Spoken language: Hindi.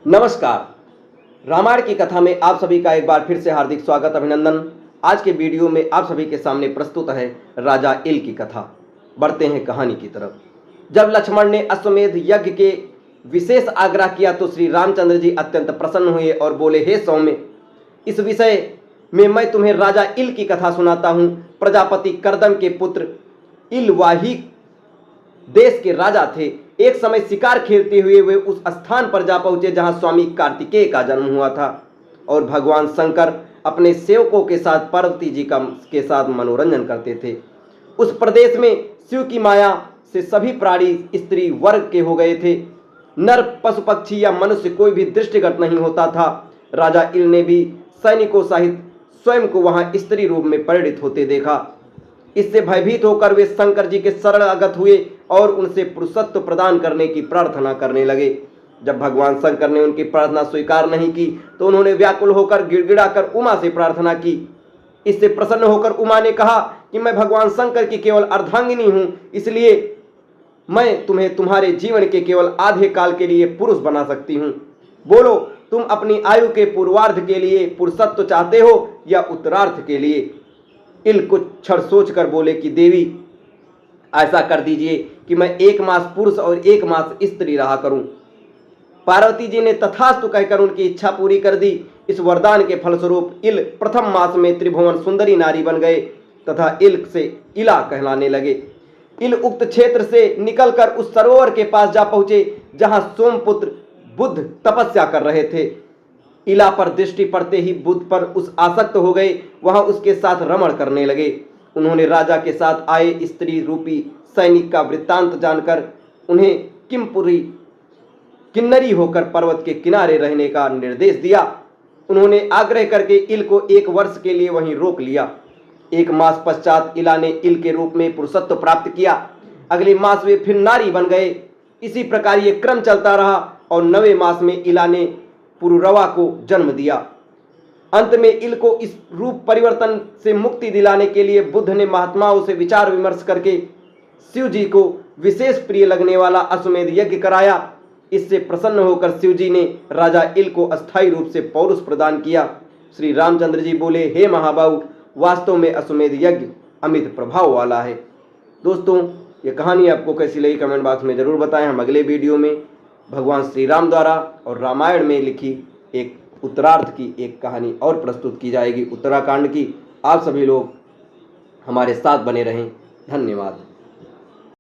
नमस्कार। रामायण की कथा में आप सभी का एक बार फिर से हार्दिक स्वागत, अभिनंदन। आज के वीडियो में आप सभी के सामने प्रस्तुत है राजा इल की कथा। बढ़ते हैं कहानी की तरफ। जब लक्ष्मण ने अश्वमेध यज्ञ के विशेष आग्रह किया तो श्री रामचंद्र जी अत्यंत प्रसन्न हुए और बोले, हे सौम्य, इस विषय में मैं तुम्हें राजा इल की कथा सुनाता हूँ। प्रजापति करदम के पुत्र इलवाही देश के राजा थे। एक समय शिकार खेलते हुए वे उस स्थान पर जा पहुंचे जहां स्वामी कार्तिकेय का जन्म हुआ था और भगवान शंकर अपने सेवकों के साथ पार्वती जी के साथ मनोरंजन करते थे। उस प्रदेश में शिव की माया से सभी प्राणी स्त्री वर्ग के हो गए थे। नर, पशु पक्षी या मनुष्य कोई भी दृष्टिगत नहीं होता था। राजा इल ने भी सैनिकों सहित स्वयं को वहां स्त्री रूप में परिणित होते देखा। इससे भयभीत होकर वे शंकर जी के शरणागत हुए और उनसे पुरुषत्व प्रदान करने की प्रार्थना करने लगे। जब भगवान शंकर ने उनकी प्रार्थना स्वीकार नहीं की तो उन्होंने व्याकुल होकर गिड़गिड़ाकर उमा से प्रार्थना की। इससे प्रसन्न होकर उमा ने कहा कि मैं भगवान शंकर की केवल अर्धांगिनी हूं, इसलिए मैं तुम्हें तुम्हारे जीवन के केवल आधे काल के लिए पुरुष बना सकती हूं। बोलो, तुम अपनी आयु के पूर्वार्ध के लिए पुरुषत्व चाहते हो या उत्तरार्ध के लिए? इल कुछ क्षण सोचकर बोले कि देवी, ऐसा कर दीजिए कि मैं 1 मास पुरुष और 1 मास स्त्री रहा करूं। पार्वती जी ने तथास्तु कहकर उनकी इच्छा पूरी कर दी। इस वरदान के फलस्वरूप इल प्रथम मास में त्रिभुवन सुंदरी नारी बन गए तथा इल से इला कहलाने लगे। इल उक्त क्षेत्र से निकलकर उस सरोवर के पास जा पहुंचे जहां सोमपुत्र बुद्ध तपस्या कर रहे थे। इला पर दृष्टि पड़ते ही बुद्ध पर उस आसक्त हो गए, वहां उसके साथ रमण करने लगे। उन्होंने राजा के साथ आए स्त्री रूपी सैनिक का वृत्तांत जानकर उन्हें किमपुरी किन्नरी होकर पर्वत के किनारे रहने का निर्देश दिया। उन्होंने आग्रह करके इल को 1 वर्ष के लिए वहीं रोक लिया। 1 मास पश्चात इला ने इल के रूप में पुरुषत्व प्राप्त किया। अगले मास वे फिर नारी बन गए। इसी प्रकार ये क्रम चलता रहा और 9वें मास में इला ने पुरुरवा को जन्म दिया। अंत में इल को इस रूप परिवर्तन से मुक्ति दिलाने के लिए बुद्ध ने महात्माओं से विचार विमर्श करके शिव जी को विशेष प्रिय लगने वाला अश्वमेध यज्ञ कराया। इससे प्रसन्न होकर शिव जी ने राजा इल को अस्थायी रूप से पौरुष प्रदान किया। श्री रामचंद्र जी बोले, हे महाबाहु, वास्तव में अश्वमेध यज्ञ अमित प्रभाव वाला है। दोस्तों, ये कहानी आपको कैसी लगी कमेंट बॉक्स में जरूर बताएं। हम अगले वीडियो में भगवान श्री राम द्वारा और रामायण में लिखी एक उत्तरार्ध की एक कहानी और प्रस्तुत की जाएगी, उत्तराकांड की। आप सभी लोग हमारे साथ बने रहें। धन्यवाद।